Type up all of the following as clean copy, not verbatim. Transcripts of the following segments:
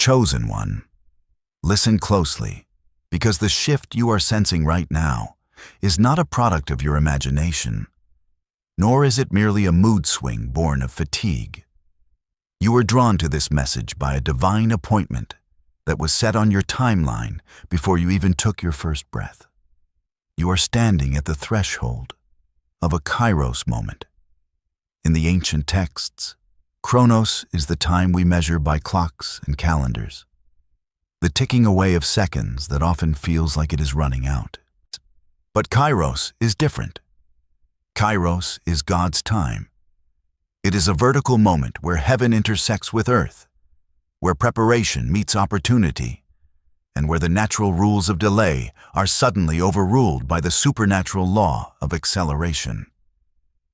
chosen one. Listen closely, because the shift you are sensing right now is not a product of your imagination, nor is it merely a mood swing born of fatigue. You were drawn to this message by a divine appointment that was set on your timeline before you even took your first breath. You are standing at the threshold of a Kairos moment. In the ancient texts, Chronos is the time we measure by clocks and calendars, the ticking away of seconds that often feels like it is running out. But Kairos is different. Kairos is God's time. It is a vertical moment where heaven intersects with earth, where preparation meets opportunity, and where the natural rules of delay are suddenly overruled by the supernatural law of acceleration.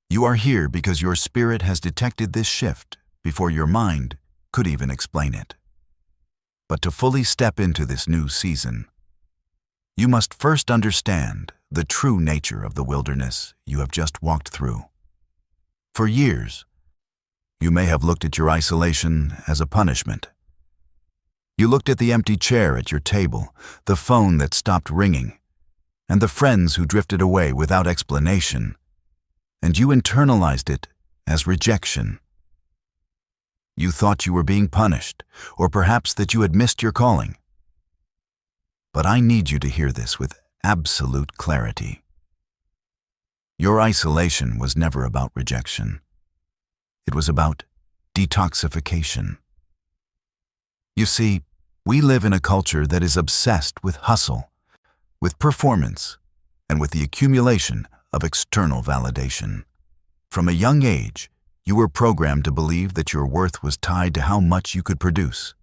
You are here because your spirit has detected this shift before your mind could even explain it. But to fully step into this new season, you must first understand the true nature of the wilderness you have just walked through. For years, you may have looked at your isolation as a punishment. You looked at the empty chair at your table, the phone that stopped ringing, and the friends who drifted away without explanation, and you internalized it as rejection. You thought you were being punished, or perhaps that you had missed your calling. But I need you to hear this with absolute clarity. Your isolation was never about rejection. It was about detoxification. You see, we live in a culture that is obsessed with hustle, with performance, and with the accumulation of external validation. From a young age, you were programmed to believe that your worth was tied to how much you could produce,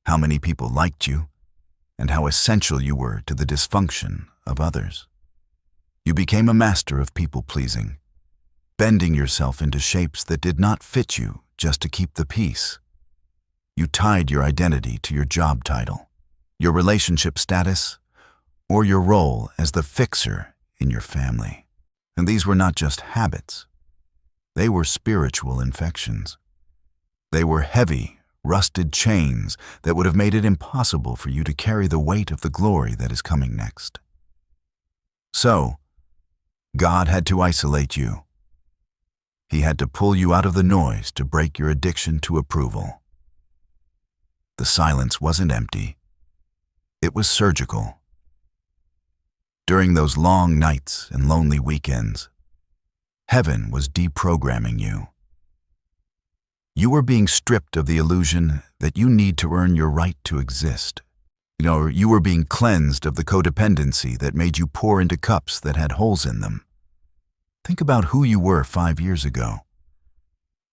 how many people liked you, and how essential you were to the dysfunction of others. You became a master of people-pleasing, bending yourself into shapes that did not fit you just to keep the peace. You tied your identity to your job title, your relationship status, or your role as the fixer in your family. And these were not just habits. They were spiritual infections. They were heavy, rusted chains that would have made it impossible for you to carry the weight of the glory that is coming next. So, God had to isolate you. He had to pull you out of the noise to break your addiction to approval. The silence wasn't empty. It was surgical. During those long nights and lonely weekends, heaven was deprogramming you. You were being stripped of the illusion that you need to earn your right to exist. You were being cleansed of the codependency that made you pour into cups that had holes in them. Think about who you were 5 years ago.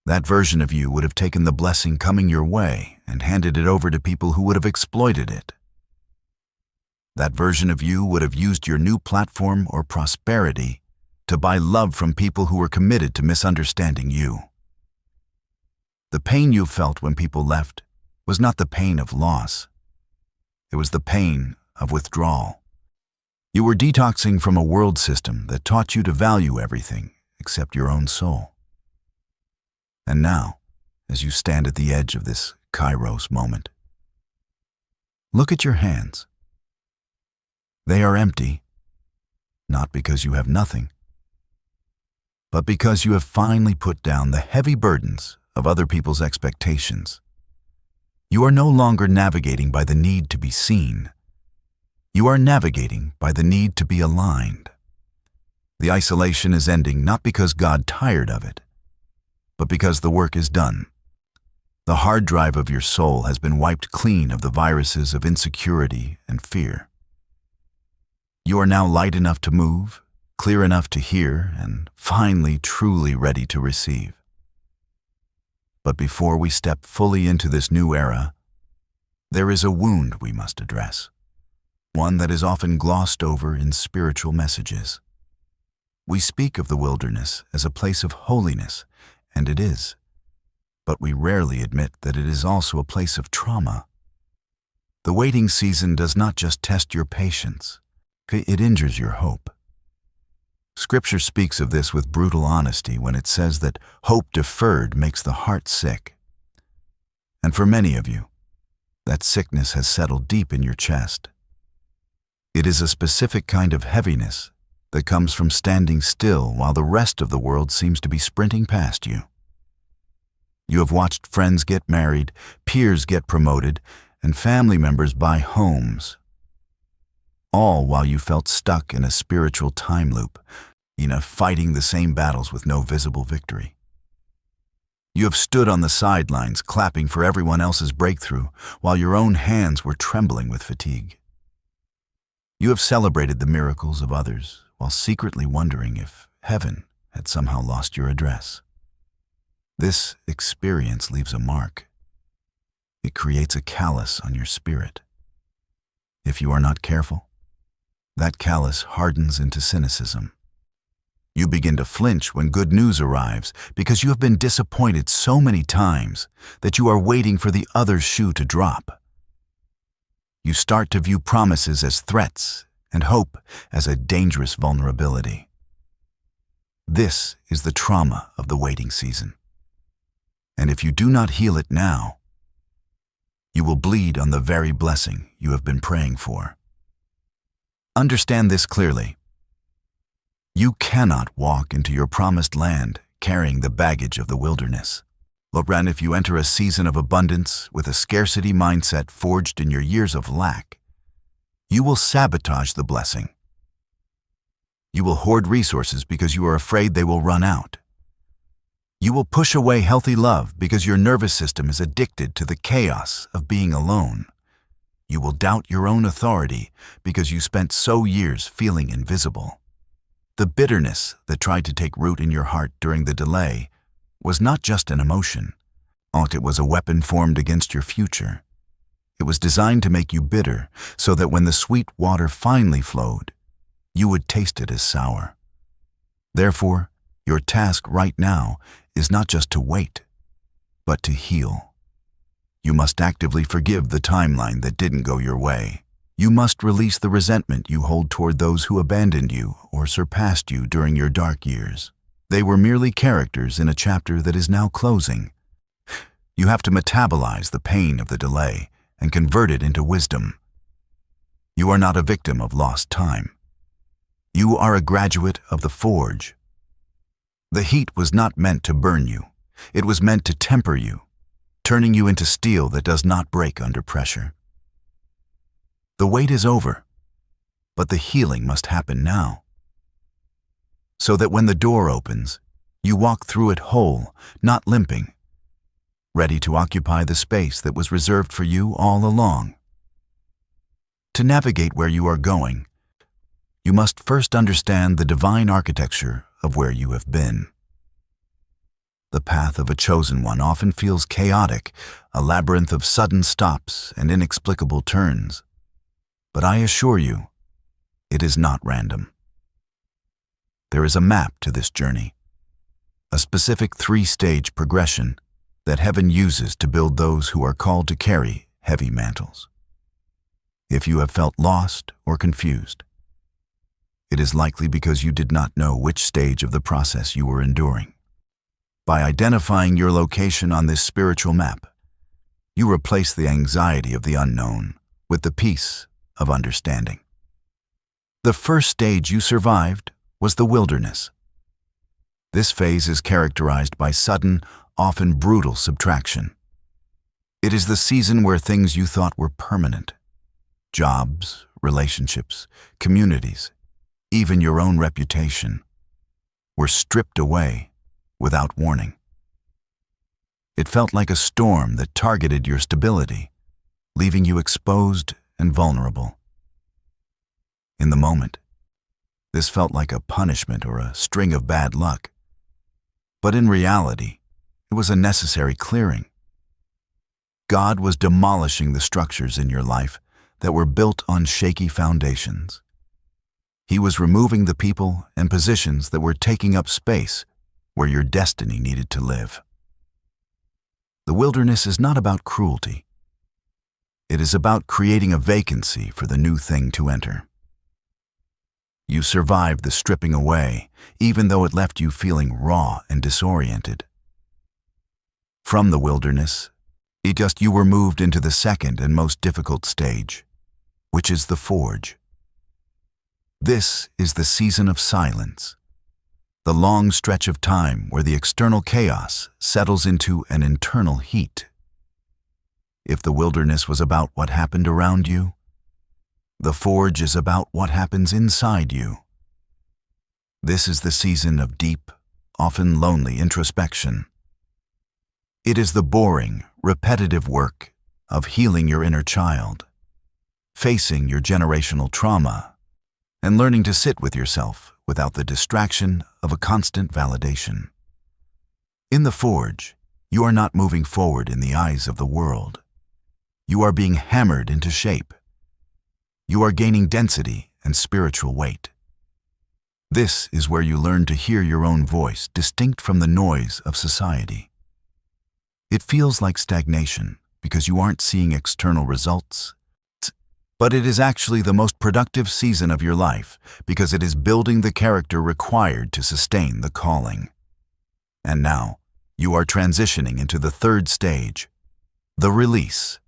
That version of you would have taken the blessing coming your way and handed it over to people who would have exploited it. That version of you would have used your new platform or prosperity to buy love from people who were committed to misunderstanding you. The pain you felt when people left was not the pain of loss. It was the pain of withdrawal. You were detoxing from a world system that taught you to value everything except your own soul. And now, as you stand at the edge of this Kairos moment, look at your hands. They are empty, not because you have nothing, but because you have finally put down the heavy burdens of other people's expectations. You are no longer navigating by the need to be seen. You are navigating by the need to be aligned. The isolation is ending not because God tired of it, but because the work is done. The hard drive of your soul has been wiped clean of the viruses of insecurity and fear. You are now light enough to move, clear enough to hear, and finally truly ready to receive. But before we step fully into this new era, there is a wound we must address, one that is often glossed over in spiritual messages. We speak of the wilderness as a place of holiness, and it is, but we rarely admit that it is also a place of trauma. The waiting season does not just test your patience, it injures your hope. Scripture speaks of this with brutal honesty when it says that hope deferred makes the heart sick. And for many of you, That sickness has settled deep in your chest. It is a specific kind of heaviness that comes from standing still while the rest of the world seems to be sprinting past you. You have watched friends get married, peers get promoted, and family members buy homes, all while you felt stuck in a spiritual time loop, fighting the same battles with no visible victory. You have stood on the sidelines clapping for everyone else's breakthrough while your own hands were trembling with fatigue. You have celebrated the miracles of others while secretly wondering if heaven had somehow lost your address. This experience leaves a mark. It creates a callus on your spirit. If you are not careful, that callus hardens into cynicism. You begin to flinch when good news arrives because you have been disappointed so many times that you are waiting for the other shoe to drop. You start to view promises as threats and hope as a dangerous vulnerability. This is the trauma of the waiting season. And if you do not heal it now, you will bleed on the very blessing you have been praying for. Understand this clearly. You cannot walk into your promised land carrying the baggage of the wilderness. Look, if you enter a season of abundance with a scarcity mindset forged in your years of lack, you will sabotage the blessing. You will hoard resources because you are afraid they will run out. You will push away healthy love because your nervous system is addicted to the chaos of being alone. You will doubt your own authority because you spent so years feeling invisible. The bitterness that tried to take root in your heart during the delay was not just an emotion. It was a weapon formed against your future. It was designed to make you bitter so that when the sweet water finally flowed, you would taste it as sour. Therefore, your task right now is not just to wait, but to heal. You must actively forgive the timeline that didn't go your way. You must release the resentment you hold toward those who abandoned you or surpassed you during your dark years. They were merely characters in a chapter that is now closing. You have to metabolize the pain of the delay and convert it into wisdom. You are not a victim of lost time. You are a graduate of the forge. The heat was not meant to burn you. It was meant to temper you, turning you into steel that does not break under pressure. The wait is over, but the healing must happen now. So that when the door opens, you walk through it whole, not limping, ready to occupy the space that was reserved for you all along. To navigate where you are going, you must first understand the divine architecture of where you have been. The path of a chosen one often feels chaotic, a labyrinth of sudden stops and inexplicable turns. But I assure you, it is not random. There is a map to this journey, a specific 3-stage progression that heaven uses to build those who are called to carry heavy mantles. If you have felt lost or confused, it is likely because you did not know which stage of the process you were enduring. By identifying your location on this spiritual map, you replace the anxiety of the unknown with the peace of understanding. The first stage you survived was the wilderness. This phase is characterized by sudden, often brutal subtraction. It is the season where things you thought were permanent, jobs, relationships, communities, even your own reputation, were stripped away without warning. It felt like a storm that targeted your stability, leaving you exposed and vulnerable. In the moment, this felt like a punishment or a string of bad luck. But in reality, it was a necessary clearing. God was demolishing the structures in your life that were built on shaky foundations. He was removing the people and positions that were taking up space where your destiny needed to live. The wilderness is not about cruelty. It is about creating a vacancy for the new thing to enter. You survived the stripping away, even though it left you feeling raw and disoriented. From the wilderness, You were moved into the second and most difficult stage, which is the forge. This is the season of silence, the long stretch of time where the external chaos settles into an internal heat. If the wilderness was about what happened around you, the forge is about what happens inside you. This is the season of deep, often lonely introspection. It is the boring, repetitive work of healing your inner child, facing your generational trauma, and learning to sit with yourself without the distraction of a constant validation. In the forge, you are not moving forward in the eyes of the world. You are being hammered into shape. You are gaining density and spiritual weight. This is where you learn to hear your own voice distinct from the noise of society. It feels like stagnation because you aren't seeing external results, but it is actually the most productive season of your life because it is building the character required to sustain the calling. And now, you are transitioning into the third stage, the release.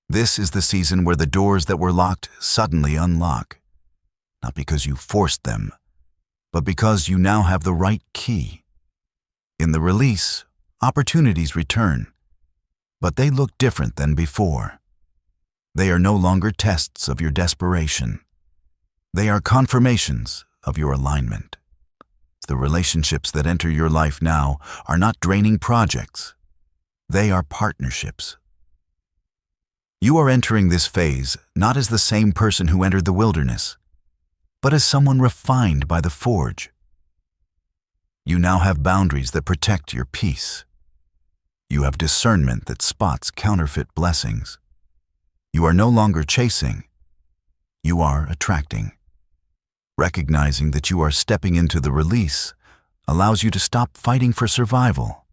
This is the season where the doors that were locked suddenly unlock, not because you forced them, but because you now have the right key. In the release, opportunities return, but they look different than before. They are no longer tests of your desperation. They are confirmations of your alignment. The relationships that enter your life now are not draining projects. They are partnerships. You are entering this phase not as the same person who entered the wilderness, but as someone refined by the forge. You now have boundaries that protect your peace. You have discernment that spots counterfeit blessings. You are no longer chasing. You are attracting. Recognizing that you are stepping into the release allows you to stop fighting for survival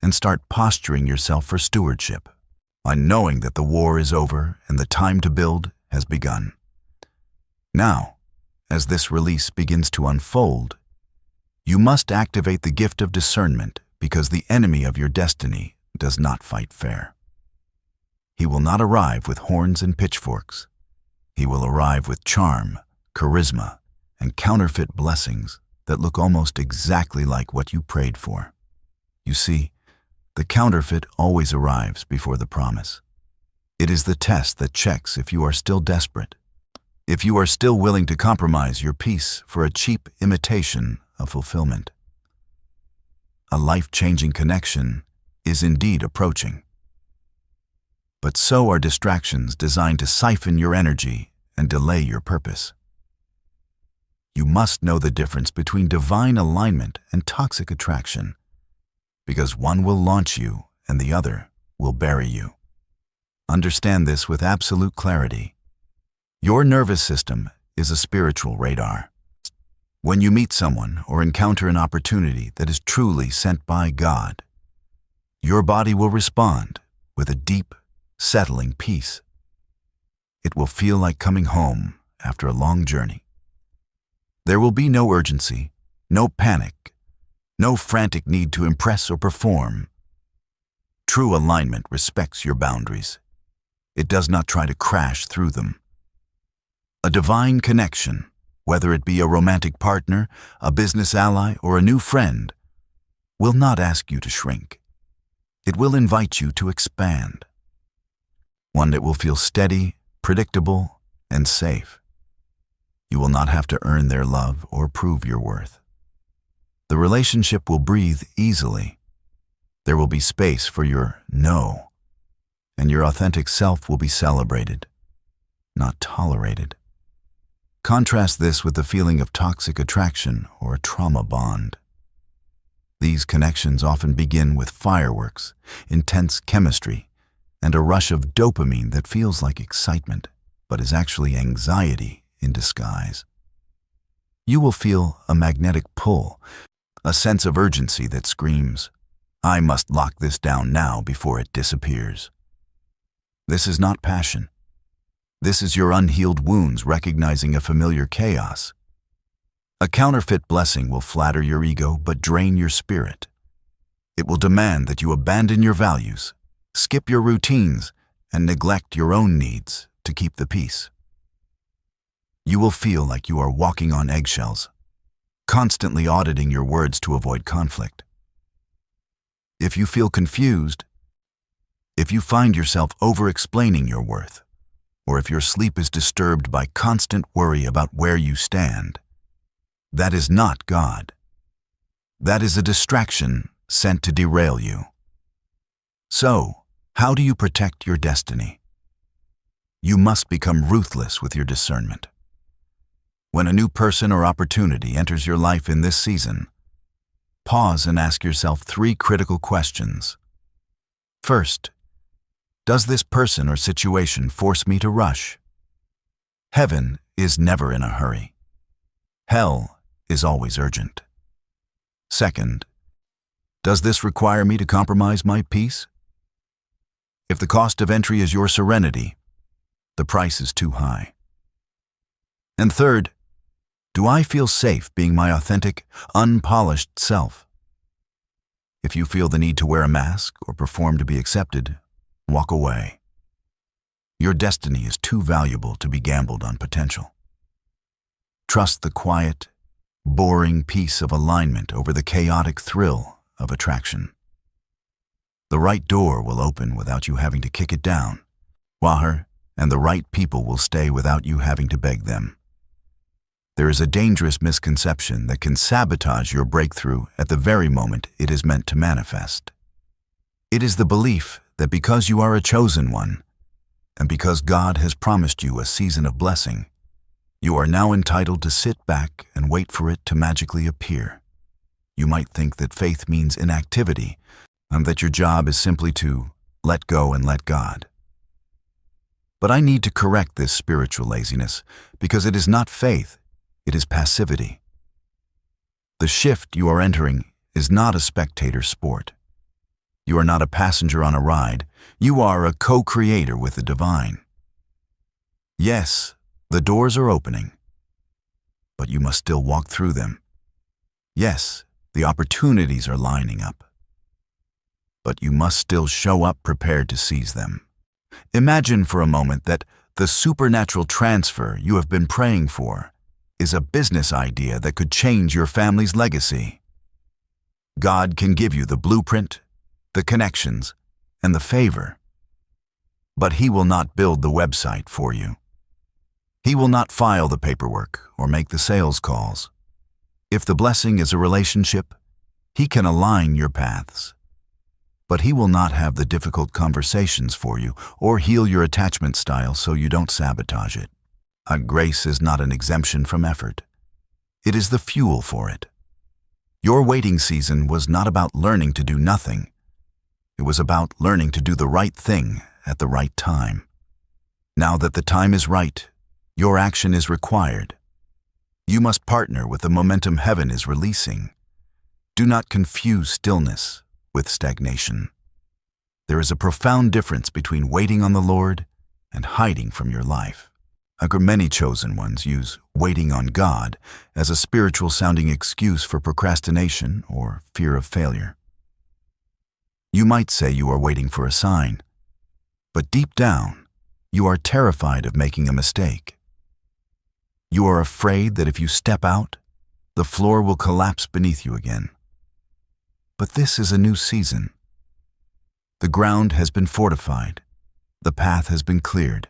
and start posturing yourself for stewardship, on knowing that the war is over and the time to build has begun. Now, as this release begins to unfold, you must activate the gift of discernment because the enemy of your destiny does not fight fair. He will not arrive with horns and pitchforks. He will arrive with charm, charisma, and counterfeit blessings that look almost exactly like what you prayed for. You see, the counterfeit always arrives before the promise. It is the test that checks if you are still desperate, if you are still willing to compromise your peace for a cheap imitation of fulfillment. A life-changing connection is indeed approaching. But so are distractions designed to siphon your energy and delay your purpose. You must know the difference between divine alignment and toxic attraction, because one will launch you and the other will bury you. Understand this with absolute clarity. Your nervous system is a spiritual radar. When you meet someone or encounter an opportunity that is truly sent by God, your body will respond with a deep, settling peace. It will feel like coming home after a long journey. There will be no urgency, no panic, no frantic need to impress or perform. True alignment respects your boundaries. It does not try to crash through them. A divine connection, whether it be a romantic partner, a business ally, or a new friend, will not ask you to shrink. It will invite you to expand. One that will feel steady, predictable, and safe. You will not have to earn their love or prove your worth. The relationship will breathe easily. There will be space for your no, and your authentic self will be celebrated, not tolerated. Contrast this with the feeling of toxic attraction or a trauma bond. These connections often begin with fireworks, intense chemistry, and a rush of dopamine that feels like excitement, but is actually anxiety in disguise. You will feel a magnetic pull, a sense of urgency that screams, "I must lock this down now before it disappears." This is not passion. This is your unhealed wounds recognizing a familiar chaos. A counterfeit blessing will flatter your ego but drain your spirit. It will demand that you abandon your values, skip your routines, and neglect your own needs to keep the peace. You will feel like you are walking on eggshells, constantly auditing your words to avoid conflict. If you feel confused, if you find yourself over-explaining your worth, or if your sleep is disturbed by constant worry about where you stand, that is not God. That is a distraction sent to derail you. So, how do you protect your destiny? You must become ruthless with your discernment. When a new person or opportunity enters your life in this season, pause and ask yourself 3 critical questions. First, does this person or situation force me to rush? Heaven is never in a hurry. Hell is always urgent. Second, does this require me to compromise my peace? If the cost of entry is your serenity, the price is too high. And third, do I feel safe being my authentic, unpolished self? If you feel the need to wear a mask or perform to be accepted, walk away. Your destiny is too valuable to be gambled on potential. Trust the quiet, boring peace of alignment over the chaotic thrill of attraction. The right door will open without you having to kick it down, and the right people will stay without you having to beg them. There is a dangerous misconception that can sabotage your breakthrough at the very moment it is meant to manifest. It is the belief that because you are a chosen one, and because God has promised you a season of blessing, you are now entitled to sit back and wait for it to magically appear. You might think that faith means inactivity, and that your job is simply to let go and let God. But I need to correct this spiritual laziness, because it is not faith, it is passivity. The shift you are entering is not a spectator sport. You are not a passenger on a ride, you are a co-creator with the divine. Yes, the doors are opening, but you must still walk through them. Yes, the opportunities are lining up, but you must still show up prepared to seize them. Imagine for a moment that the supernatural transfer you have been praying for is a business idea that could change your family's legacy. God can give you the blueprint, the connections, and the favor, but He will not build the website for you. He will not file the paperwork or make the sales calls. If the blessing is a relationship, He can align your paths, but He will not have the difficult conversations for you or heal your attachment style so you don't sabotage it. Grace is not an exemption from effort. It is the fuel for it. Your waiting season was not about learning to do nothing. It was about learning to do the right thing at the right time. Now that the time is right, your action is required. You must partner with the momentum heaven is releasing. Do not confuse stillness with stagnation. There is a profound difference between waiting on the Lord and hiding from your life. Many chosen ones use waiting on God as a spiritual-sounding excuse for procrastination or fear of failure. You might say you are waiting for a sign, but deep down, you are terrified of making a mistake. You are afraid that if you step out, the floor will collapse beneath you again. But this is a new season. The ground has been fortified. The path has been cleared.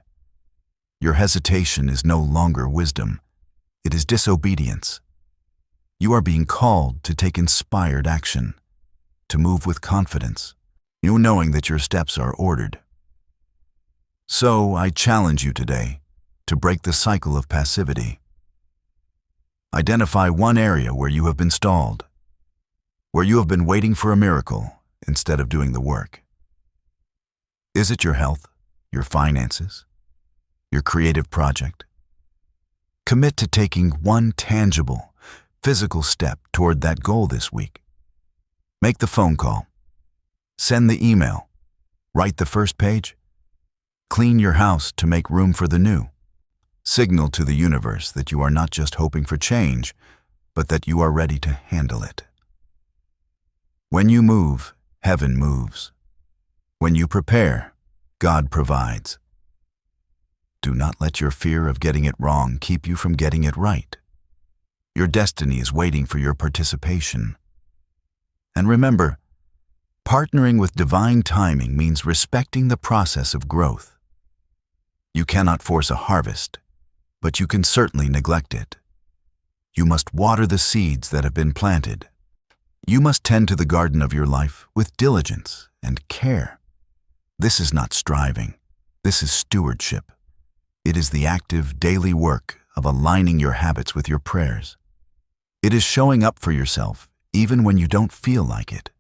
Your hesitation is no longer wisdom. It is disobedience. You are being called to take inspired action, to move with confidence, knowing that your steps are ordered. So I challenge you today to break the cycle of passivity. Identify one area where you have been stalled, where you have been waiting for a miracle instead of doing the work. Is it your health, your finances, your creative project? Commit to taking one tangible, physical step toward that goal this week. Make the phone call. Send the email. Write the first page. Clean your house to make room for the new. Signal to the universe that you are not just hoping for change, but that you are ready to handle it. When you move, heaven moves. When you prepare, God provides. Do not let your fear of getting it wrong keep you from getting it right. Your destiny is waiting for your participation. And remember, partnering with divine timing means respecting the process of growth. You cannot force a harvest, but you can certainly neglect it. You must water the seeds that have been planted. You must tend to the garden of your life with diligence and care. This is not striving. This is stewardship. It is the active, daily work of aligning your habits with your prayers. It is showing up for yourself even when you don't feel like it.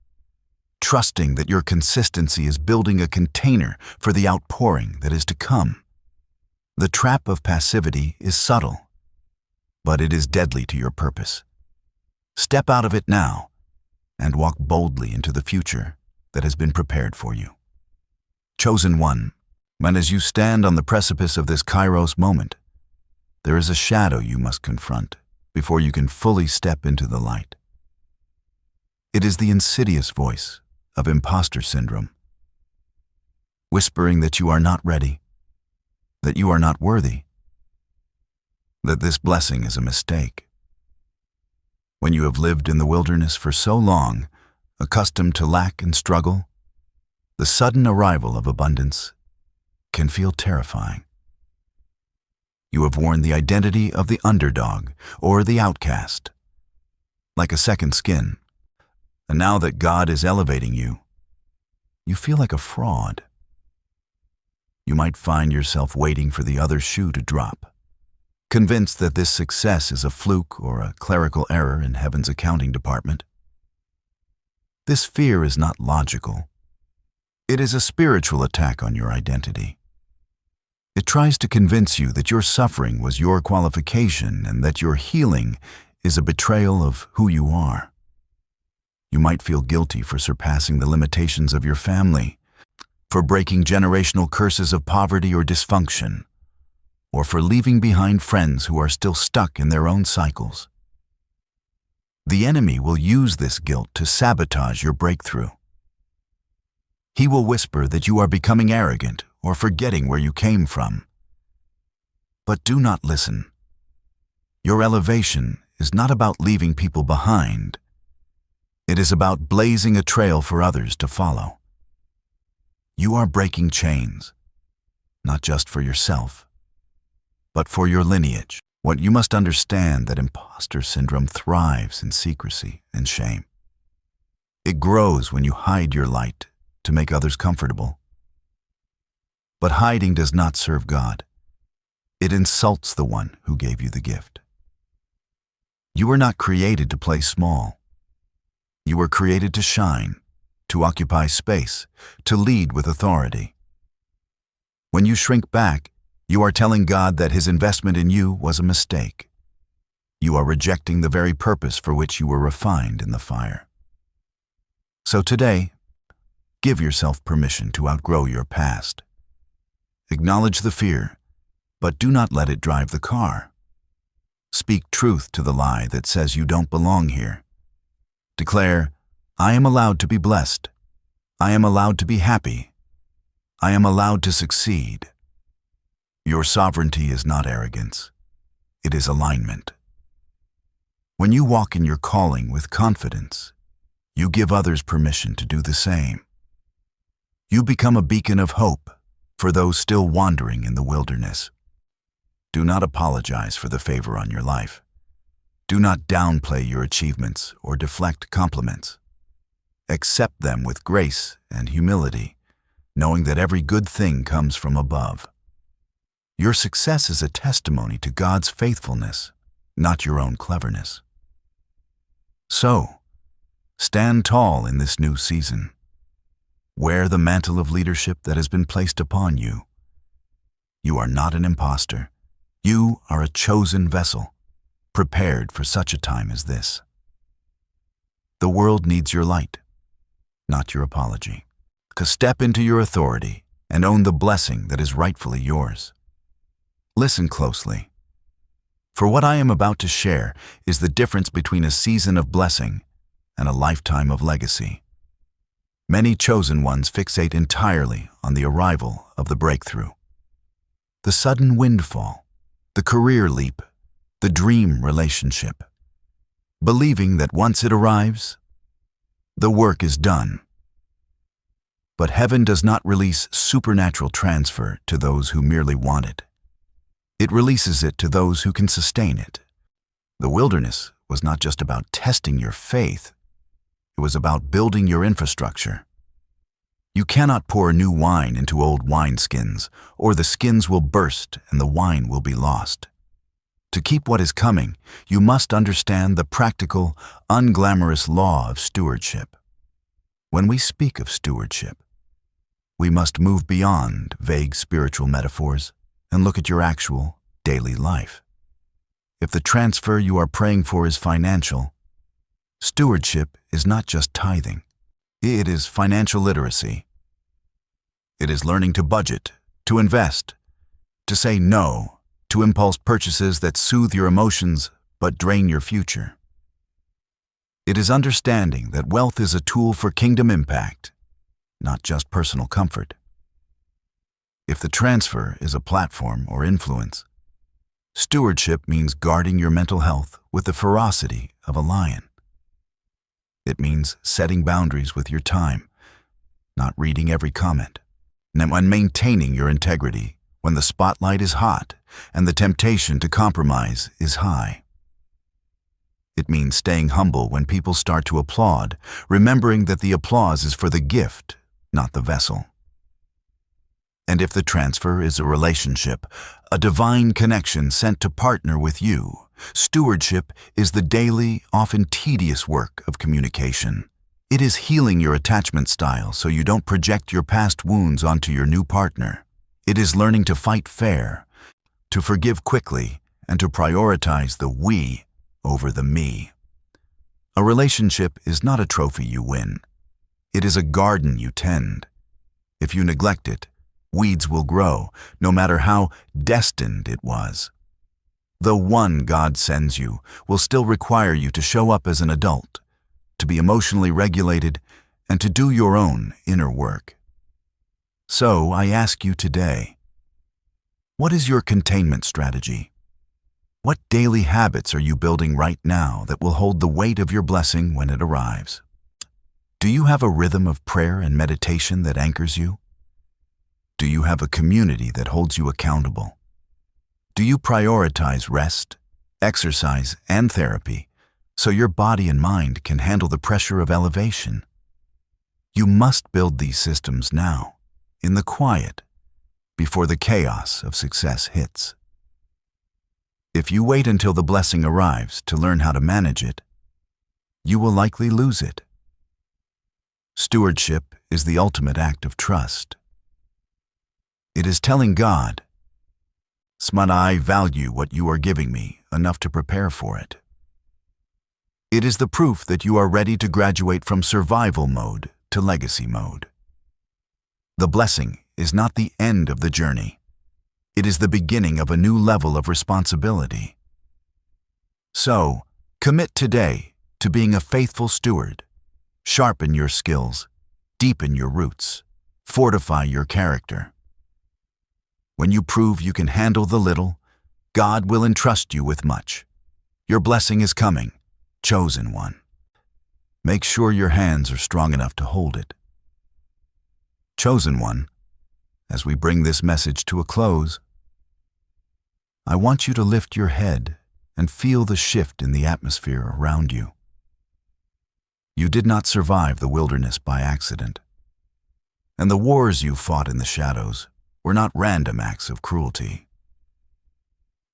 Trusting that your consistency is building a container for the outpouring that is to come. The trap of passivity is subtle, but it is deadly to your purpose. Step out of it now and walk boldly into the future that has been prepared for you. Chosen one, and as you stand on the precipice of this Kairos moment, there is a shadow you must confront before you can fully step into the light. It is the insidious voice of imposter syndrome, whispering that you are not ready, that you are not worthy, that this blessing is a mistake. When you have lived in the wilderness for so long, accustomed to lack and struggle, the sudden arrival of abundance can feel terrifying. You have worn the identity of the underdog or the outcast, like a second skin, and now that God is elevating you, you feel like a fraud. You might find yourself waiting for the other shoe to drop, convinced that this success is a fluke or a clerical error in heaven's accounting department. This fear is not logical. It is a spiritual attack on your identity. It tries to convince you that your suffering was your qualification and that your healing is a betrayal of who you are. You might feel guilty for surpassing the limitations of your family, for breaking generational curses of poverty or dysfunction, or for leaving behind friends who are still stuck in their own cycles. The enemy will use this guilt to sabotage your breakthrough. He will whisper that you are becoming arrogant or forgetting where you came from. But do not listen. Your elevation is not about leaving people behind. It is about blazing a trail for others to follow. You are breaking chains, not just for yourself, but for your lineage. What you must understand that imposter syndrome thrives in secrecy and shame. It grows when you hide your light to make others comfortable. But hiding does not serve God. It insults the one who gave you the gift. You were not created to play small. You were created to shine, to occupy space, to lead with authority. When you shrink back, you are telling God that His investment in you was a mistake. You are rejecting the very purpose for which you were refined in the fire. So today, give yourself permission to outgrow your past. Acknowledge the fear, but do not let it drive the car. Speak truth to the lie that says you don't belong here. Declare, I am allowed to be blessed. I am allowed to be happy. I am allowed to succeed. Your sovereignty is not arrogance. It is alignment. When you walk in your calling with confidence, you give others permission to do the same. You become a beacon of hope for those still wandering in the wilderness. Do not apologize for the favor on your life. Do not downplay your achievements or deflect compliments. Accept them with grace and humility, knowing that every good thing comes from above. Your success is a testimony to God's faithfulness, not your own cleverness. So, stand tall in this new season. Wear the mantle of leadership that has been placed upon you. You are not an imposter. You are a chosen vessel, prepared for such a time as this. The world needs your light, not your apology. Step into your authority and own the blessing that is rightfully yours. Listen closely. For what I am about to share is the difference between a season of blessing and a lifetime of legacy. Many chosen ones fixate entirely on the arrival of the breakthrough. The sudden windfall, the career leap, the dream relationship, believing that once it arrives, the work is done. But heaven does not release supernatural transfer to those who merely want it. It releases it to those who can sustain it. The wilderness was not just about testing your faith. It was about building your infrastructure. You cannot pour new wine into old wineskins, or the skins will burst and the wine will be lost. To keep what is coming, you must understand the practical, unglamorous law of stewardship. When we speak of stewardship, we must move beyond vague spiritual metaphors and look at your actual, daily life. If the transfer you are praying for is financial, stewardship is not just tithing. It is financial literacy. It is learning to budget, to invest, to say no to impulse purchases that soothe your emotions but drain your future. It is understanding that wealth is a tool for kingdom impact, not just personal comfort. If the transfer is a platform or influence, stewardship means guarding your mental health with the ferocity of a lion. It means setting boundaries with your time, not reading every comment, and maintaining your integrity when the spotlight is hot and the temptation to compromise is high. It means staying humble when people start to applaud, remembering that the applause is for the gift, not the vessel. And if the transfer is a relationship, a divine connection sent to partner with you, stewardship is the daily, often tedious work of communication. It is healing your attachment style so you don't project your past wounds onto your new partner. It is learning to fight fair, to forgive quickly, and to prioritize the we over the me. A relationship is not a trophy you win. It is a garden you tend. If you neglect it, weeds will grow, no matter how destined it was. The one God sends you will still require you to show up as an adult, to be emotionally regulated, and to do your own inner work. So I ask you today, what is your containment strategy? What daily habits are you building right now that will hold the weight of your blessing when it arrives? Do you have a rhythm of prayer and meditation that anchors you? Do you have a community that holds you accountable? Do you prioritize rest, exercise, and therapy so your body and mind can handle the pressure of elevation? You must build these systems now, in the quiet, before the chaos of success hits. If you wait until the blessing arrives to learn how to manage it, you will likely lose it. Stewardship is the ultimate act of trust. It is telling God, "Smut, I value what you are giving me enough to prepare for it." It is the proof that you are ready to graduate from survival mode to legacy mode. The blessing is not the end of the journey. It is the beginning of a new level of responsibility. So, commit today to being a faithful steward. Sharpen your skills, deepen your roots, fortify your character. When you prove you can handle the little, God will entrust you with much. Your blessing is coming, chosen one. Make sure your hands are strong enough to hold it. Chosen one, as we bring this message to a close, I want you to lift your head and feel the shift in the atmosphere around you. You did not survive the wilderness by accident, and the wars you fought in the shadows were not random acts of cruelty.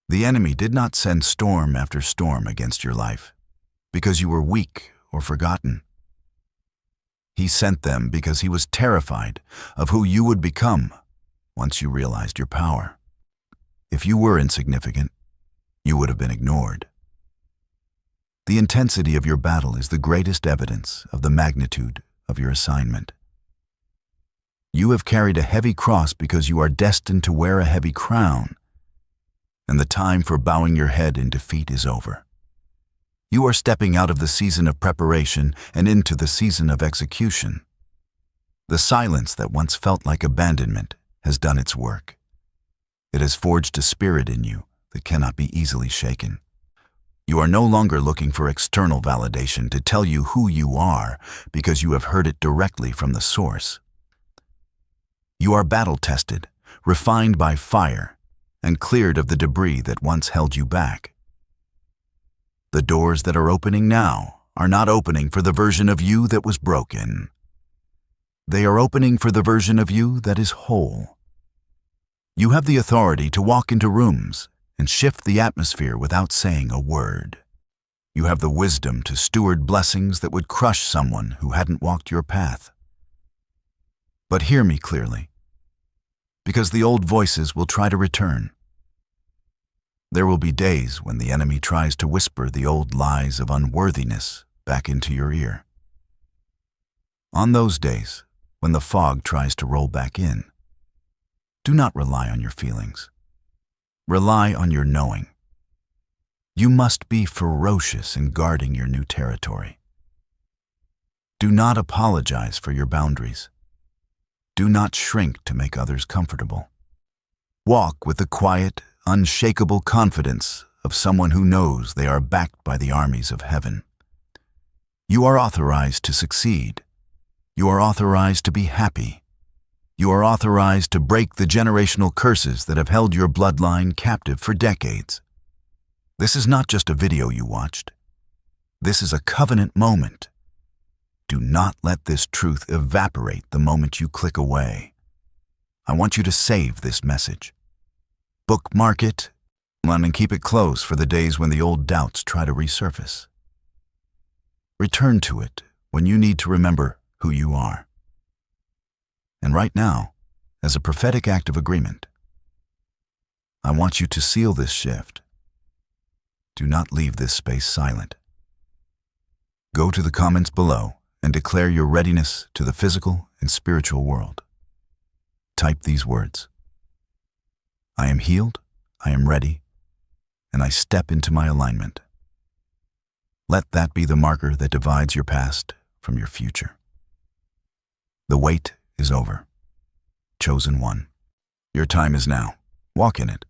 The enemy did not send storm after storm against your life because you were weak or forgotten. He sent them because he was terrified of who you would become once you realized your power. If you were insignificant, you would have been ignored. The intensity of your battle is the greatest evidence of the magnitude of your assignment. You have carried a heavy cross because you are destined to wear a heavy crown, and the time for bowing your head in defeat is over. You are stepping out of the season of preparation and into the season of execution. The silence that once felt like abandonment has done its work. It has forged a spirit in you that cannot be easily shaken. You are no longer looking for external validation to tell you who you are because you have heard it directly from the source. You are battle-tested, refined by fire, and cleared of the debris that once held you back. The doors that are opening now are not opening for the version of you that was broken. They are opening for the version of you that is whole. You have the authority to walk into rooms and shift the atmosphere without saying a word. You have the wisdom to steward blessings that would crush someone who hadn't walked your path. But hear me clearly, because the old voices will try to return. There will be days when the enemy tries to whisper the old lies of unworthiness back into your ear. On those days, when the fog tries to roll back in, do not rely on your feelings. Rely on your knowing. You must be ferocious in guarding your new territory. Do not apologize for your boundaries. Do not shrink to make others comfortable. Walk with the quiet, unshakable confidence of someone who knows they are backed by the armies of heaven. You are authorized to succeed. You are authorized to be happy. You are authorized to break the generational curses that have held your bloodline captive for decades. This is not just a video you watched. This is a covenant moment. Do not let this truth evaporate the moment you click away. I want you to save this message. Bookmark it, and keep it close for the days when the old doubts try to resurface. Return to it when you need to remember who you are. And right now, as a prophetic act of agreement, I want you to seal this shift. Do not leave this space silent. Go to the comments below and declare your readiness to the physical and spiritual world. Type these words: I am healed, I am ready, and I step into my alignment. Let that be the marker that divides your past from your future. The wait is over. Chosen one. Your time is now. Walk in it.